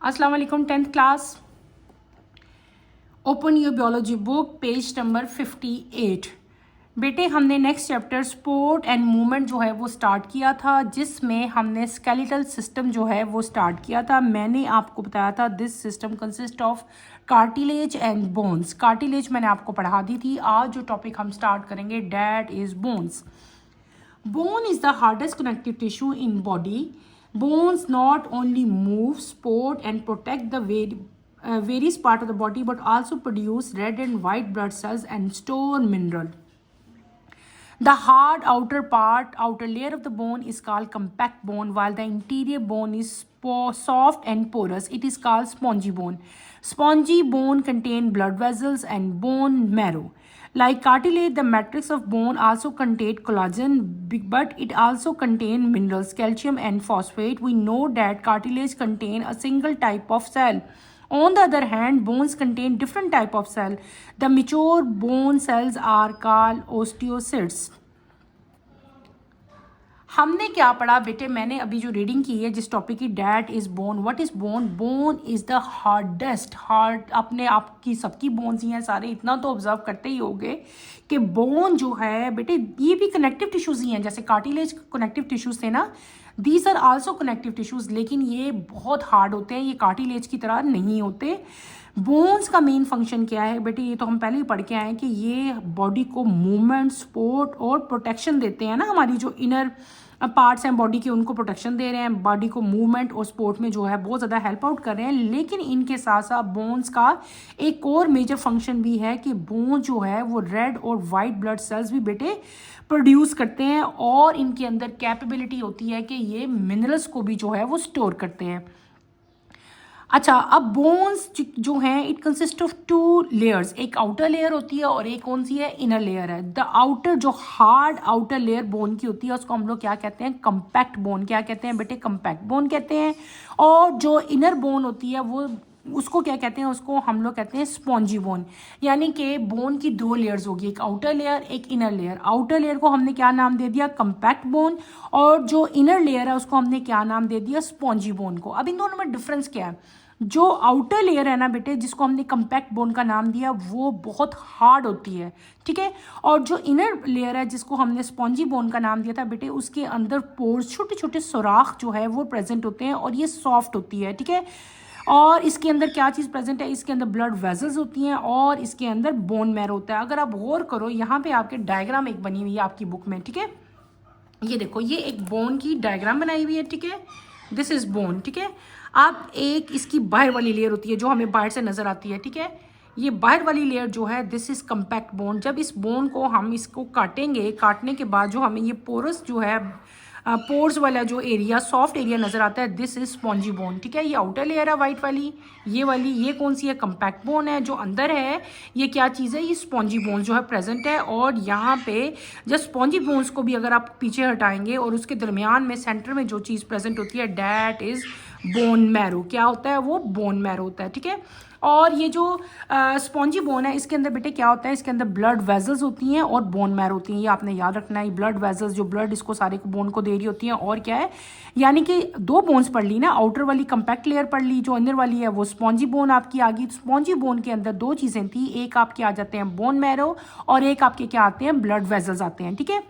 अस्सलाम वालेकुम 10th class. Open your biology book page number 58। बेटे हमने next chapter sport and movement जो है वो स्टार्ट किया था, जिसमें हमने स्केलेटल सिस्टम जो है वो स्टार्ट किया था। मैंने आपको बताया था this system consist of cartilage and bones. Cartilage मैंने आपको पढ़ा दी थी। आज जो टॉपिक हम स्टार्ट करेंगे that is bones. Bone is the hardest connective tissue in body. Bones not only move, support and protect the various part of the body, but also produce red and white blood cells and store mineral. The hard outer layer of the bone is called compact bone, while the interior bone is soft and porous. It is called spongy bone. Spongy bone contain blood vessels and bone marrow. Like cartilage, the matrix of bone also contain collagen, but it also contain minerals, calcium and phosphate. We know that cartilage contain a single type of cell. On the other hand, bones contain different type of cell. The mature bone cells are called osteocytes. हमने क्या पढ़ा बेटे? मैंने अभी जो reading की है जिस टॉपिक की, that is bone. What is bone? Bone is the hardest. अपने आप की सबकी बोन्स ही हैं सारे, इतना तो ऑब्जर्व करते ही होंगे कि बोन जो है बेटे ये भी कनेक्टिव टिश्यूज ही हैं। जैसे कार्टिलेज कनेक्टिव टिश्यूज थे ना, these are also connective tissues, लेकिन ये बहुत हार्ड होते हैं, ये कार्टिलेज की तरह नहीं होते। बोन्स का मेन फंक्शन क्या है बेटे? ये तो हम पहले ही पढ़ के आए हैं कि ये बॉडी को मूवमेंट, सपोर्ट और प्रोटेक्शन देते हैं ना। हमारी जो इनर पार्ट्स हैं बॉडी के, उनको प्रोटेक्शन दे रहे हैं, बॉडी को मूवमेंट और सपोर्ट में जो है बहुत ज़्यादा हेल्प आउट कर रहे हैं। लेकिन इनके साथ साथ बोन्स का एक और मेजर फंक्शन भी है कि बोन जो है वो रेड और वाइट ब्लड सेल्स भी बेटे प्रोड्यूस करते हैं, और इनके अंदर कैपेबिलिटी होती है कि ये मिनरल्स को भी जो है वो स्टोर करते हैं। अच्छा, अब बोन्स जो हैं it consist of two layers. एक आउटर लेयर होती है और एक कौन सी है? इनर लेयर है। द आउटर जो हार्ड आउटर लेयर बोन की होती है उसको हम लोग क्या कहते हैं? Compact bone. क्या कहते हैं बेटे? कंपैक्ट बोन कहते हैं। और जो इनर बोन होती है वो उसको क्या कहते हैं? उसको हम लोग कहते हैं स्पॉन्जी बोन। यानी कि बोन की दो लेयर्स होगी, एक आउटर लेयर एक इनर लेयर। आउटर लेयर को हमने क्या नाम दे दिया? Compact bone. और जो इनर लेयर है उसको हमने क्या नाम दे दिया? स्पॉन्जी बोन को। अब इन दोनों में डिफरेंस क्या है? जो आउटर लेयर है ना बेटे, जिसको हमने कंपैक्ट बोन का नाम दिया, वो बहुत हार्ड होती है, ठीक है। और जो इनर लेयर है जिसको हमने स्पॉन्जी बोन का नाम दिया था बेटे, उसके अंदर पोर्स, छोटे छोटे सुराख जो है वो प्रेजेंट होते हैं और ये सॉफ्ट होती है, ठीक है। और इसके अंदर क्या चीज़ प्रेजेंट है? इसके अंदर ब्लड वेसल्स होती हैं और इसके अंदर बोन मैरो होता है। अगर आप गौर करो, यहाँ पे आपके डायग्राम एक बनी हुई है आपकी बुक में, ठीक है। ये देखो, ये एक बोन की डायग्राम बनाई हुई है, ठीक है। दिस इज बोन, ठीक है। अब एक इसकी बाहर वाली लेयर होती है जो हमें बाहर से नजर आती है, ठीक है। ये बाहर वाली लेयर जो है दिस इज कंपैक्ट बोन। जब इस बोन को हम इसको काटेंगे, काटने के बाद जो हमें ये पोरस जो है, पोर्स वाला जो एरिया, सॉफ्ट एरिया नजर आता है, दिस इज स्पॉन्जी बोन, ठीक है। ये आउटर लेयर है वाइट वाली, ये वाली, ये कौन सी है? कंपैक्ट बोन है। जो अंदर है ये क्या चीज़ है? ये स्पॉन्जी बोन जो है प्रेजेंट है। और यहाँ पे जब स्पॉन्जी बोन्स को भी अगर आप पीछे हटाएंगे और उसके दरमियान में सेंटर में जो चीज़ प्रेजेंट होती है, डैट इज बोन मैरो। क्या होता है? वो बोन मैरो होता है, ठीक है। और ये जो स्पॉन्जी बोन है इसके अंदर बेटे क्या होता है? इसके अंदर ब्लड वेसल्स होती हैं और बोन मैरो होती हैं। ये आपने याद रखना है। ब्लड वेसल्स जो ब्लड इसको सारे को बोन को दे रही होती हैं। और क्या है? यानी कि दो बोन्स पढ़ ली ना, आउटर वाली कंपैक्ट लेयर पढ़ ली, जो इनर वाली है वो स्पॉन्जी बोन आपकी आ गई। स्पॉन्जी बोन के अंदर दो चीज़ें थी, एक आपके आ जाते हैं बोन मैरो और एक आपके क्या आते हैं? ब्लड वेसल्स आते हैं, ठीक है।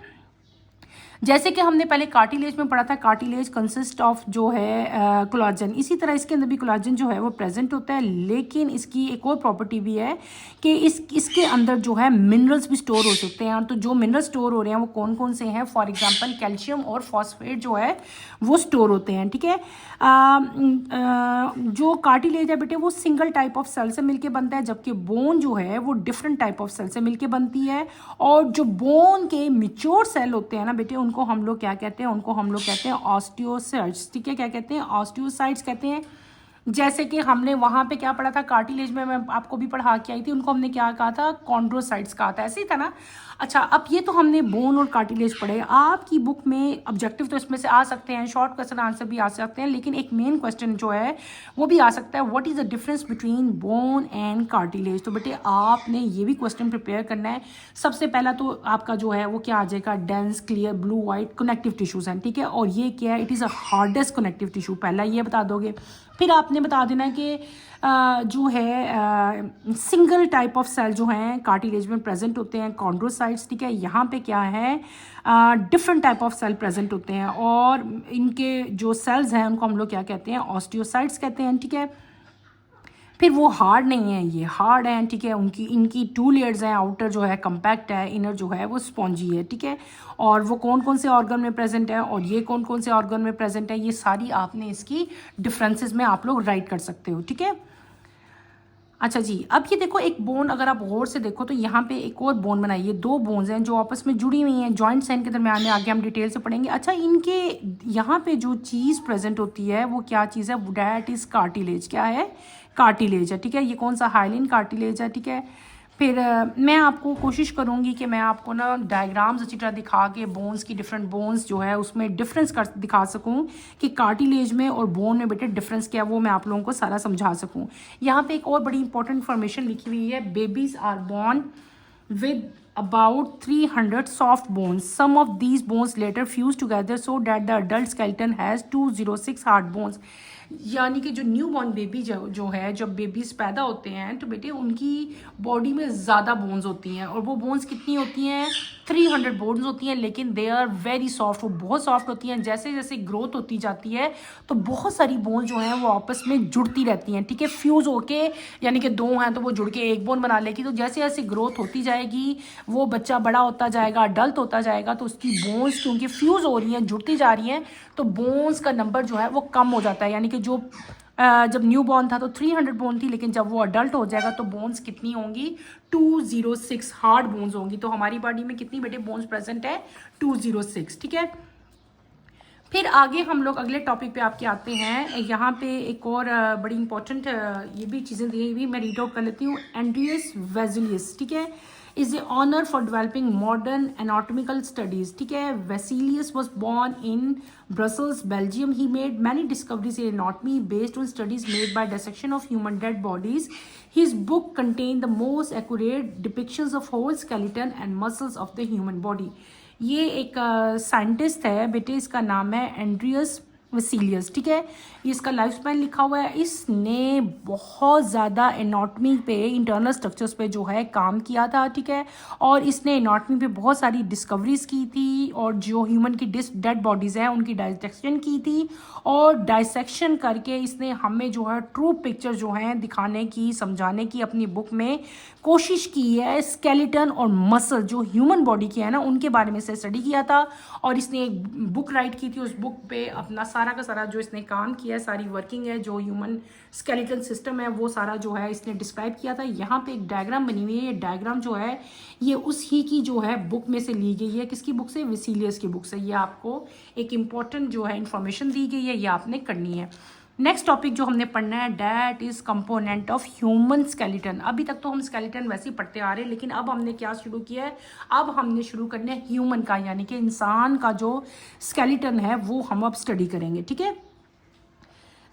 जैसे कि हमने पहले कार्टिलेज में पढ़ा था, कार्टिलेज कंसिस्ट ऑफ जो है कोलाजन। इसी तरह इसके अंदर भी कोलाजन जो है वो प्रेजेंट होता है, लेकिन इसकी एक और प्रॉपर्टी भी है कि इसके अंदर जो है मिनरल्स भी स्टोर हो सकते हैं। तो जो मिनरल स्टोर हो रहे हैं वो कौन कौन से हैं? फॉर एग्जांपल कैल्शियम और फॉस्फेट जो है वो स्टोर होते हैं, ठीक है। जो कार्टिलेज है बेटे वो सिंगल टाइप ऑफ सेल से मिलके बनता है, जबकि बोन जो है वो डिफरेंट टाइप ऑफ सेल से मिलके बनती है। और जो बोन के मिच्योर सेल होते हैं ना बेटे, उनको हम लोग क्या कहते हैं? उनको हम लोग कहते हैं ऑस्टियोसाइट्स, ठीक है। क्या कहते हैं? ऑस्टियोसाइट्स कहते हैं। जैसे कि हमने वहाँ पे क्या पढ़ा था कार्टिलेज में, मैं आपको भी पढ़ा के आई थी, उनको हमने क्या कहा था? कॉन्ड्रोसाइट्स कहा था, ऐसे ही था ना। अच्छा, अब ये तो हमने बोन और कार्टिलेज पढ़े। आपकी बुक में ऑब्जेक्टिव तो इसमें से आ सकते हैं, शॉर्ट क्वेश्चन आंसर भी आ सकते हैं, लेकिन एक मेन क्वेश्चन जो है वो भी आ सकता है, what is the difference between bone and cartilage. तो बेटे आपने ये भी क्वेश्चन प्रिपेयर करना है। सबसे पहला तो आपका जो है वो क्या आ जाएगा? Dense clear blue white connective tissues हैं, ठीक है। और ये क्या है? It is a hardest connective tissue, पहला ये बता दोगे। फिर आपने आपने बता देना है कि जो है सिंगल टाइप ऑफ सेल जो हैं कार्टिलेज में प्रेजेंट होते हैं, कॉन्ड्रोसाइट्स, ठीक है। यहाँ पे क्या है, different type of cell present होते हैं और इनके जो सेल्स हैं उनको हम लोग क्या कहते हैं, ऑस्टियोसाइट्स कहते हैं, ठीक है। फिर वो हार्ड नहीं है, ये हार्ड हैं, ठीक है। इनकी 2 लेयर्स हैं, आउटर जो है कम्पैक्ट है, इनर जो है वो स्पॉन्जी है, ठीक है। और वो कौन कौन से ऑर्गन में प्रेजेंट है और ये कौन कौन से ऑर्गन में प्रेजेंट है, ये सारी आपने इसकी डिफरेंसेस में आप लोग राइट कर सकते हो, ठीक है। अच्छा जी, अब ये देखो एक बोन, अगर आप गौर से देखो तो यहाँ पे एक और बोन बनाई है, 2 बोन्स हैं जो आपस में जुड़ी हुई हैं, जॉइंट्स हैं इनके दरमियान में, आगे हम डिटेल से पढ़ेंगे। अच्छा, इनके यहाँ पे जो चीज़ प्रेजेंट होती है वो क्या चीज़ है, डैट इज़ कार्टिलेज। क्या है, कार्टिलेज है, ठीक है। ये कौन सा, हाइलिन कार्टिलेज है, ठीक है। फिर मैं आपको कोशिश करूँगी कि मैं आपको ना डायग्राम्स अच्छी तरह दिखा के बोन्स की, डिफरेंट बोन्स जो है उसमें डिफरेंस कर दिखा सकूँ कि कार्टिलेज में और बोन में बेटे डिफरेंस क्या है, वो मैं आप लोगों को सारा समझा सकूँ। यहाँ पे एक और बड़ी इंपॉर्टेंट इन्फॉर्मेशन लिखी हुई है, babies are born with about 300 soft bones. Some of these bones later fuse together so that the adult skeleton has 206 hard bones. यानी कि जो न्यू बॉर्न बेबी जो है, जब बेबीज़ पैदा होते हैं तो बेटे उनकी बॉडी में ज़्यादा बोन्स होती हैं और वो बोन्स कितनी होती हैं, 300 बोन्स होती हैं, लेकिन दे आर वेरी सॉफ्ट, वो बहुत सॉफ्ट होती हैं। जैसे जैसे ग्रोथ होती जाती है तो बहुत सारी बोन जो हैं वो आपस में जुड़ती रहती हैं, ठीक है, फ्यूज़ होके, यानी कि 2 हैं तो वो जुड़ के एक बोन बना लेगी। तो जैसे जैसे ग्रोथ होती जाएगी, वो बच्चा बड़ा होता जाएगा, अडल्ट होता जाएगा, तो उसकी बोन्स क्योंकि फ्यूज़ हो रही हैं, जुड़ती जा रही हैं, तो बोन्स का नंबर जो है वो कम हो जाता है। यानी कि जो जब न्यू बॉर्न था तो 300 बोन थी, लेकिन जब वो अडल्ट हो जाएगा तो बोन्स कितनी होंगी, 206 हार्ड बोन्स होंगी। तो हमारी बॉडी में कितनी बेटे बोन्स प्रेजेंट है, 206, ठीक है। फिर आगे हम लोग अगले टॉपिक पे आपके आते हैं। यहाँ पे एक और बड़ी इंपॉर्टेंट ये भी चीज़ें दी हुई, मैं रीड आउट कर लेती हूँ। एंड्रियस वेजुलियस, ठीक है, is a honor for developing modern anatomical studies, ठीक है। Vesalius was born in Brussels, Belgium. He made many discoveries in anatomy based on studies made by dissection of human dead bodies. His book contained the most accurate depictions of whole skeleton and muscles of the human body. ये एक scientist है बेटे, इसका नाम है Andreas वेसिलियस, ठीक है। ये इसका लाइफ स्पैन लिखा हुआ है। इसने बहुत ज़्यादा एनाटॉमी पे, इंटरनल स्ट्रक्चर्स पे जो है काम किया था, ठीक है। और इसने एनाटॉमी पे बहुत सारी डिस्कवरीज की थी और जो ह्यूमन की डेड बॉडीज़ हैं उनकी डाइसेक्शन की थी, और डाइसेक्शन करके इसने हमें जो है ट्रू पिक्चर जो है दिखाने की, समझाने की अपनी बुक में कोशिश की है। स्केलेटन और मसल जो ह्यूमन बॉडी की है ना, उनके बारे में से स्टडी किया था और इसने एक बुक राइट की थी। उस बुक पे अपना सारा का सारा जो इसने काम किया है, सारी वर्किंग है, जो ह्यूमन स्केलेटल सिस्टम है वो सारा जो है इसने डिस्क्राइब किया था। यहाँ पे एक डायग्राम बनी हुई है, ये डायग्राम जो है ये उस ही की जो है बुक में से ली गई है। किसकी बुक से, वेसिलियस की बुक से। ये आपको एक इम्पॉर्टेंट जो है इंफॉर्मेशन दी गई है, ये आपने करनी है। नेक्स्ट टॉपिक जो हमने पढ़ना है, that is component of human skeleton. अभी तक तो हम स्केलेटन वैसे ही पढ़ते आ रहे हैं, लेकिन अब हमने क्या शुरू किया है, अब हमने शुरू करना है ह्यूमन का, यानी कि इंसान का जो स्केलेटन है वो हम अब स्टडी करेंगे, ठीक है।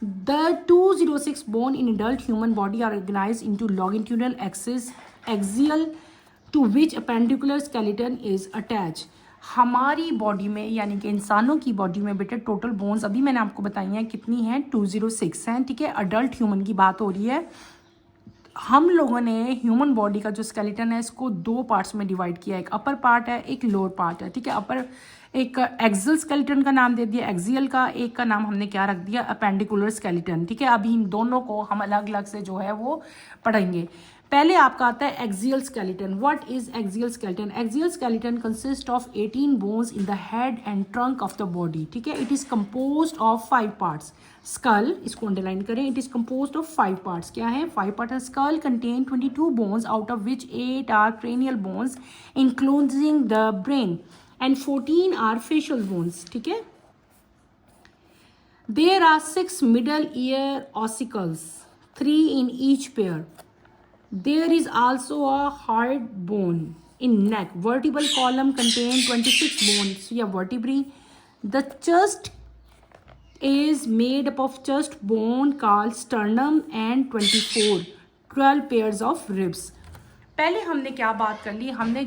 The 206 bone in adult human body are organized into longitudinal axis, axial to which appendicular skeleton is attached. हमारी बॉडी में, यानी कि इंसानों की बॉडी में बेटे टोटल बोन्स अभी मैंने आपको बताई हैं कितनी हैं, 206 हैं, ठीक है। अडल्ट ह्यूमन की बात हो रही है। हम लोगों ने ह्यूमन बॉडी का जो स्केलेटन है इसको 2 पार्ट्स में डिवाइड किया है, एक अपर पार्ट है, एक लोअर पार्ट है, ठीक है। अपर एक एक्सियल स्केलेटन का नाम दे दिया एक्सियल का, एक का नाम हमने क्या रख दिया, अपेंडिकुलर स्केलेटन, ठीक है। अभी इन दोनों को हम अलग अलग से जो है वो पढ़ेंगे। पहले आपका आता है axial skeleton. What is axial skeleton? Axial skeleton consist of 18 bones in the head and trunk of the body, ठीक है। It is composed of 5 parts. Skull, इसको अंडरलाइन करें, it is composed of 5 parts. क्या है? 5 part है। Skull contain 22 bones out of which 8 are cranial bones including the brain and 14 are facial bones, ठीक है। There are 6 middle ear ossicles, 3 in each pair. There is also a hard bone in neck. Vertebral column contain 26 bones, या vertebrae. The chest is made up of chest bone called sternum and 12 pairs of ribs. पहले हमने क्या बात कर ली, हमने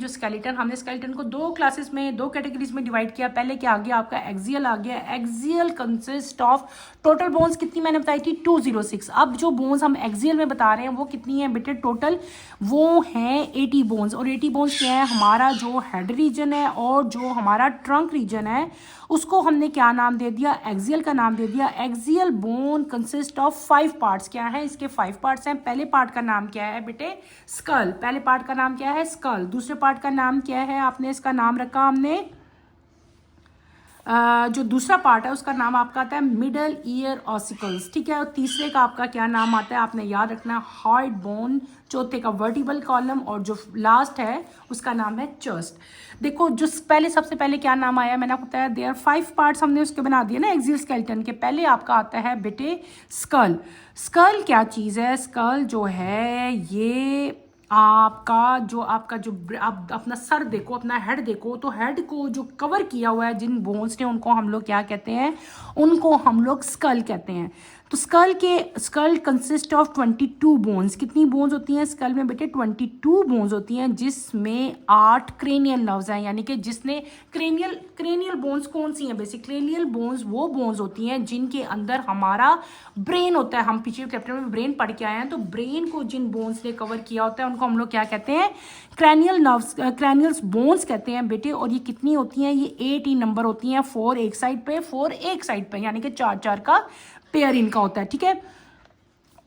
skeleton को दो classes में, दो कैटेगरीज में डिवाइड किया। पहले क्या आ गया आपका एक्सियल आ गया। Axial consist of total bones कितनी मैंने बताई थी 206। अब जो बोन्स हम एक्सियल में बता रहे हैं वो कितनी है बेटे टोटल, वो हैं 80 बोन्स। और 80 बोन्स क्या है, हमारा जो हेड रीजन है और जो हमारा ट्रंक रीजन है उसको हमने क्या नाम दे दिया, एक्सियल का नाम दे दिया। Axial bone consist of 5 parts. क्या है इसके 5 पार्ट्स हैं। पहले पार्ट का नाम क्या है बेटे, स्कल। पहले पार्ट का नाम क्या है, स्कल। दूसरे पार्ट का नाम क्या है, आपने इसका नाम रखा हमने जो दूसरा पार्ट है उसका नाम आपका आता है मिडल ईयर ऑसिकल्स, ठीक है। और तीसरे का आपका क्या नाम आता है, आपने याद रखना है हार्ट बोन। चौथे का वर्टिबल कॉलम, और जो लास्ट है उसका नाम है चेस्ट। देखो जो सबसे पहले क्या नाम आया, मैंने आपको बताया देयर 5 पार्ट्स हमने उसके बना दिए ना एक्सियल स्केलेटन के। पहले आपका आता है बेटे स्कल। स्कल क्या चीज़ है, स्कल जो है ये आपका जो आप अपना सर देखो, अपना हेड देखो, तो हेड को जो कवर किया हुआ है जिन बोन्स ने, उनको हम लोग क्या कहते हैं, उनको हम लोग स्कल कहते हैं। तो स्कल कंसिस्ट ऑफ 22 बोन्स। कितनी बोन्स होती हैं स्कल में बेटे, 22 बोन्स होती हैं, जिसमें 8 क्रेनियल नर्व्स हैं। यानी कि जिसने क्रेनियल बोन्स कौन सी हैं, बेसिक क्रेनियल बोन्स वो बोन्स होती हैं जिनके अंदर हमारा ब्रेन होता है। हम पिछले चैप्टर में ब्रेन पढ़ के आए हैं, तो ब्रेन को जिन बोन्स ने कवर किया होता है उनको हम लोग क्या कहते हैं, क्रेनियल्स बोन्स कहते हैं बेटे। और ये कितनी होती हैं, ये 8 नंबर होती हैं, 4 एक साइड पे, 4 एक साइड पे, यानी कि 4 का पेयर इनका होता है, ठीक है।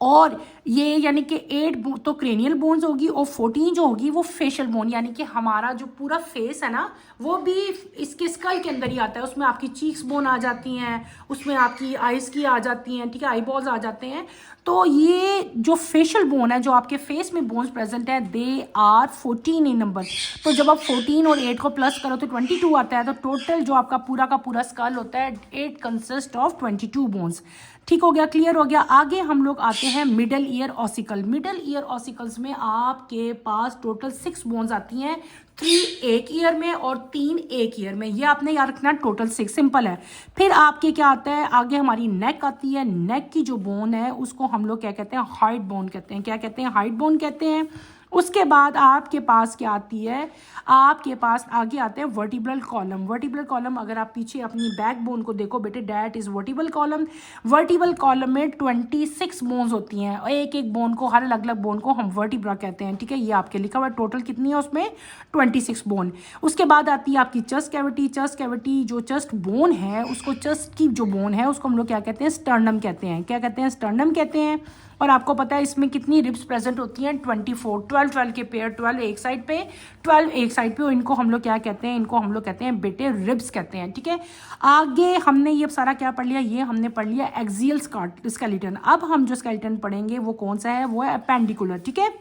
और ये यानी कि 8 तो क्रेनियल बोन्स होगी, और 14 जो होगी वो फेशियल बोन, यानी कि हमारा जो पूरा फेस है ना वो भी इसके स्कल के अंदर ही आता है। उसमें आपकी चीक्स बोन आ जाती हैं, उसमें आपकी आइज की आ जाती हैं, ठीक है, आई बॉल्स आ जाते हैं। तो ये जो फेशियल बोन है, जो आपके फेस में बोन्स प्रेजेंट है, दे आर 14 इन नंबर। तो जब आप 14 और 8 को प्लस करो तो 22 आता है। तो टोटल जो आपका पूरा का पूरा स्कल होता है, 8 कंसिस्ट ऑफ 22 बोन्स। ठीक हो गया, क्लियर हो गया। आगे हम लोग आते हैं middle ear ossicle. Middle ear ossicles में आपके पास टोटल 6 बोन्स आती हैं, 3 एक ईयर में और 3 एक ईयर में। ये आपने याद रखना, टोटल 6, सिंपल है। फिर आपके क्या आता है, आगे हमारी नेक आती है। नेक की जो बोन है उसको हम लोग क्या कहते हैं, हाइट बोन कहते हैं। क्या कहते हैं, हाइट बोन कहते हैं। उसके बाद आपके पास क्या आती है, आपके पास आगे आते हैं वर्टिब्रल कॉलम। वर्टिब्रल कॉलम अगर आप पीछे अपनी बैक बोन को देखो बेटे, that is vertebral column. Vertebral column में 26 बोन्स होती हैं, और एक एक बोन को, हर अलग अलग बोन को हम वर्टिब्रा कहते हैं, ठीक है। ये आपके लिखा हुआ है, टोटल कितनी है उसमें 26 बोन। उसके बाद आती है आपकी चेस्ट कैविटी। चेस्ट कैविटी जो चेस्ट बोन है उसको, चेस्ट की जो बोन है उसको हम लोग क्या कहते हैं, स्टर्नम कहते हैं। क्या कहते हैं, स्टर्नम कहते हैं। और आपको पता है इसमें कितनी रिब्स प्रेजेंट होती हैं, 24, 12 के पेयर, 12 एक साइड पे, 12 एक साइड पे। और इनको हम लोग क्या कहते हैं, इनको हम लोग कहते हैं बेटे रिब्स कहते हैं, ठीक है। आगे हमने ये सारा क्या पढ़ लिया, ये हमने पढ़ लिया एक्सियल स्केलेटन। अब हम जो स्केलेटन पढ़ेंगे वो कौन सा है, वो है अपेंडिकुलर, ठीक है।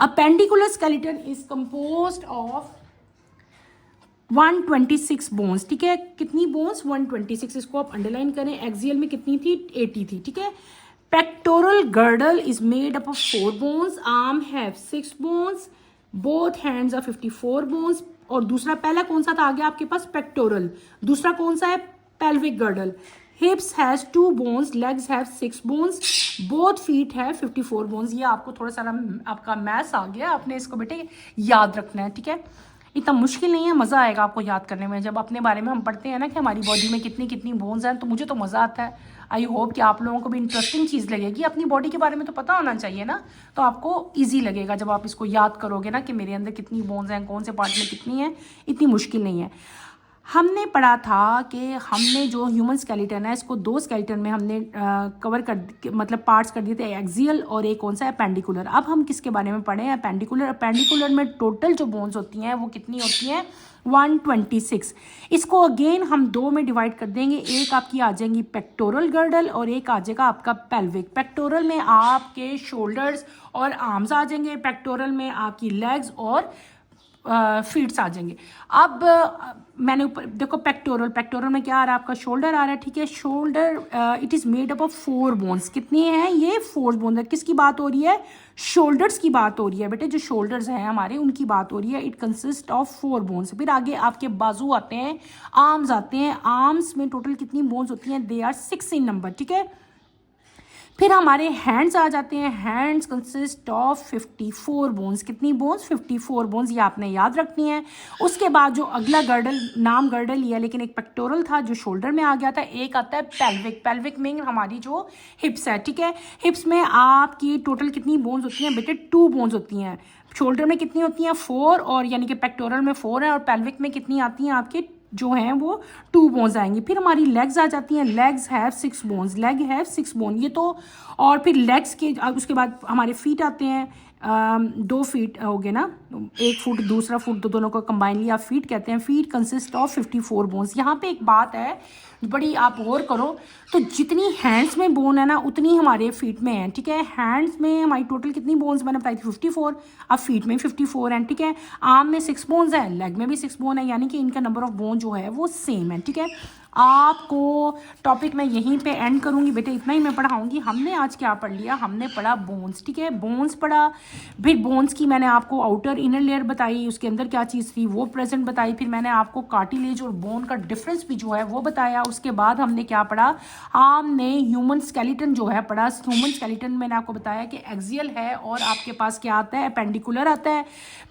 Appendicular skeleton is composed of 126 bones, ठीक है। कितनी बोन्स, 126। इसको आप अंडरलाइन करें। एक्सियल में कितनी थी, 80 थी, ठीक है। Pectoral girdle is made up of 4 bones. Arm have 6 bones. Both hands are 54 bones. और दूसरा, पहला कौन सा था आगे आपके पास, पेक्टोरल। दूसरा कौन सा है, pelvic girdle. Hips has 2 bones. Legs have 6 bones. Both feet have 54 bones. ये आपको थोड़ा सा आपका मैथ्स आ गया, आपने इसको बेटे याद रखना है, ठीक है। इतना मुश्किल नहीं है, मज़ा आएगा आपको याद करने में। जब अपने बारे में हम पढ़ते हैं ना कि हमारी बॉडी में कितनी कितनी बोन्स हैं, तो मुझे तो मज़ा आता है। आई होप कि आप लोगों को भी इंटरेस्टिंग चीज़ लगेगी। अपनी बॉडी के बारे में तो पता होना चाहिए ना, तो आपको इजी लगेगा जब आप इसको याद करोगे ना कि मेरे अंदर कितनी बोन्स हैं, कौन से पार्ट में कितनी है। इतनी मुश्किल नहीं है। हमने पढ़ा था कि हमने जो ह्यूमन स्केलेटन है इसको 2 स्केलेटन में हमने कवर कर, मतलब पार्ट्स कर दिए थे, एक्सियल और एक कौन सा है, अपेंडिकुलर। अब हम किसके बारे में पढ़े हैं, अपेंडिकुलर। अपेंडिकुलर में टोटल जो बोन्स होती हैं वो कितनी होती हैं, 126। इसको अगेन हम 2 में डिवाइड कर देंगे। एक आपकी आ जाएंगी पेक्टोरल गर्डल और एक आ जाएगा आपका पेल्विक। पेक्टोरल में आपके शोल्डर्स और आर्म्स आ जाएंगे, पेक्टोरल में आपकी लेग्स और फीट्स आ जाएंगे। अब मैंने ऊपर देखो, पेक्टोरल में क्या आ रहा है, आपका शोल्डर आ रहा है, ठीक है। Shoulder it is made up of 4 bones. कितनी हैं ये, 4 बोन्स है। किसकी बात हो रही है, शोल्डर्स की बात हो रही है बेटे, जो शोल्डर्स हैं हमारे उनकी बात हो रही है। It consist of 4 bones. फिर आगे आपके बाजू आते हैं, आर्म्स आते हैं। आर्म्स में टोटल कितनी बोन्स होती हैं, दे आर 6 इन नंबर, ठीक है। फिर हमारे हैंड्स आ जाते हैं। Hands consist of 54 bones. कितनी बोन्स? 54 बोन्स, ये आपने याद रखनी है। उसके बाद जो अगला गर्डल, नाम गर्डल ही है लेकिन एक पेक्टोरल था जो शोल्डर में आ गया था। एक आता है पेल्विक। पेल्विक में हमारी जो हिप्स है, ठीक है। हिप्स में आपकी टोटल कितनी बोन्स होती हैं बेटे? 2 बोन्स होती हैं। शोल्डर में कितनी होती हैं? 4, और यानी कि पेक्टोरल में 4 है, और पेल्विक में कितनी आती हैं आपके जो हैं वो 2 बोन्स आएंगी। फिर हमारी लेग्स आ जाती हैं। Legs have 6 bones. Leg have 6 bone, ये तो। और फिर लेग्स के उसके बाद हमारे फीट आते हैं। 2 फीट हो गए ना, 1 फुट दूसरा फुट, तो दोनों को कंबाइनली आप फीट कहते हैं। Feet consist of 54 bones. यहाँ पे एक बात है बड़ी, आप गौर करो, तो जितनी हैंड्स में बोन है ना उतनी हमारे फीट में है, ठीक है। हैंड्स में हमारी टोटल कितनी बोन्स मैंने बताई थी? 54। अब फीट में 54 हैं, ठीक है। आर्म में 6 बोन्स है, लेग में भी 6 बोन है, यानी कि इनका नंबर ऑफ बोन जो है वो सेम है, ठीक है। आपको टॉपिक मैं यहीं पे एंड करूंगी बेटे, इतना ही मैं पढ़ाऊंगी। हमने आज क्या पढ़ लिया? हमने पढ़ा बोन्स, ठीक है। बोन्स पढ़ा, फिर बोन्स की मैंने आपको आउटर इनर लेयर बताई, उसके अंदर क्या चीज़ थी वो प्रेजेंट बताई। फिर मैंने आपको कार्टिलेज और बोन का डिफरेंस भी जो है वो बताया। उसके बाद हमने क्या पढ़ा? हमने ह्यूमन स्केलेटन जो है पढ़ा। ह्यूमन स्केलेटन मैंने आपको बताया कि एक्सियल है और आपके पास क्या आता है? एपेंडिकुलर आता है।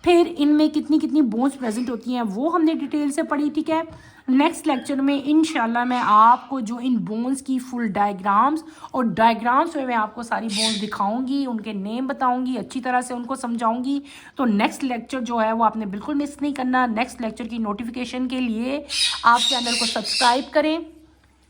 फिर इनमें कितनी कितनी बोन्स प्रेजेंट होती हैं वो हमने डिटेल से पढ़ी, ठीक है। नेक्स्ट लेक्चर में इंशाल्लाह मैं आपको जो इन बोन्स की फुल डायग्राम्स और डायग्राम्स में मैं आपको सारी बोन्स दिखाऊंगी, उनके नेम बताऊंगी, अच्छी तरह से उनको समझाऊंगी। तो नेक्स्ट लेक्चर जो है वो आपने बिल्कुल मिस नहीं करना। नेक्स्ट लेक्चर की नोटिफिकेशन के लिए आप चैनल को सब्सक्राइब करें,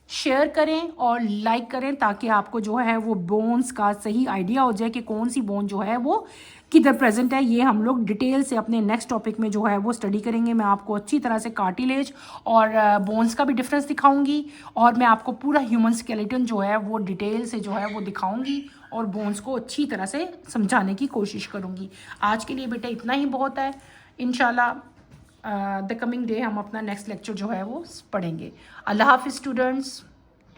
शेयर करें और लाइक करें, ताकि आपको जो है वो बोन्स का सही आइडिया हो जाए कि कौन सी बोन जो है वो किधर प्रेजेंट है। ये हम लोग डिटेल से अपने नेक्स्ट टॉपिक में जो है वो स्टडी करेंगे। मैं आपको अच्छी तरह से कार्टिलेज और बोन्स का भी डिफरेंस दिखाऊंगी, और मैं आपको पूरा ह्यूमन स्केलेटन जो है वो डिटेल से जो है वो दिखाऊंगी और बोन्स को अच्छी तरह से समझाने की कोशिश करूंगी। आज के लिए बेटा इतना ही बहुत है। इंशाल्लाह द कमिंग डे हम अपना नेक्स्ट लेक्चर जो है वो पढ़ेंगे। अल्लाह हाफिज़ स्टूडेंट्स।